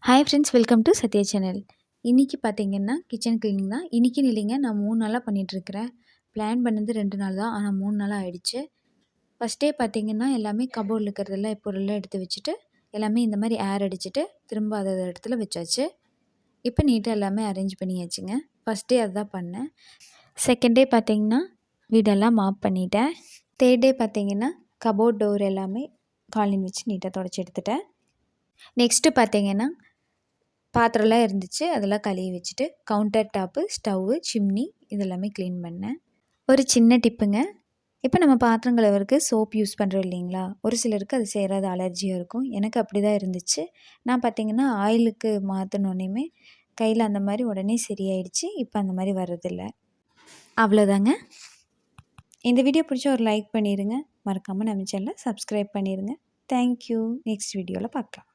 Hi friends, welcome to Sathya channel. இன்றைக்கி பார்த்தீங்கன்னா kitchen cleaning தான். இன்றைக்கின்னு இல்லைங்க, நான் 3 நாளாக பண்ணிகிட்ருக்கிறேன். பிளான் பண்ணது 2 நாள் தான், ஆனால் 3 நாளாக ஆயிடுச்சு. ஃபஸ்ட் டே பார்த்தீங்கன்னா எல்லாமே கபோர்டில் இருக்கிறதெல்லாம் பொருளெல்லாம் எடுத்து வச்சுட்டு எல்லாமே இந்த மாதிரி ஏர் அடிச்சுட்டு திரும்ப அதை இடத்துல வச்சாச்சு. இப்போ நீட்டாக எல்லாமே அரேஞ்ச் பண்ணியாச்சுங்க. ஃபஸ்ட் டே அதுதான் பண்ணேன். செகண்ட் டே பார்த்தீங்கன்னா வீடெல்லாம் மாப் பண்ணிட்டேன். தேர்ட் டே பார்த்தீங்கன்னா கபோர்ட் டோர் எல்லாமே காலின் வச்சு நீட்டாக தொடச்சி எடுத்துட்டேன். நெக்ஸ்ட்டு பார்த்தீங்கன்னா பாத்திரம்லாம் இருந்துச்சு, அதெல்லாம் கழுவி வச்சுட்டு கவுண்டர் டாப்பு, ஸ்டவ்வு, சிம்னி இதெல்லாமே க்ளீன் பண்ணேன். ஒரு சின்ன டிப்புங்க, இப்போ நம்ம பாத்திரம் கழுவுறதுக்கு சோப் யூஸ் பண்ணுறோம் இல்லைங்களா, ஒரு சிலருக்கு அது சேராத அலர்ஜியாக இருக்கும். எனக்கு அப்படி தான் இருந்துச்சு. நான் பார்த்திங்கன்னா ஆயிலுக்கு மாற்றினோன்னையுமே கையில் அந்த மாதிரி உடனே சரியாயிடுச்சு. இப்போ அந்த மாதிரி வர்றதில்ல. அவ்வளோதாங்க. இந்த வீடியோ பிடிச்சா ஒரு லைக் பண்ணிடுங்க. மறக்காமல் நம்ம சேனலை சப்ஸ்கிரைப் பண்ணிடுங்க. தேங்க்யூ. நெக்ஸ்ட் வீடியோவில் பார்க்கலாம்.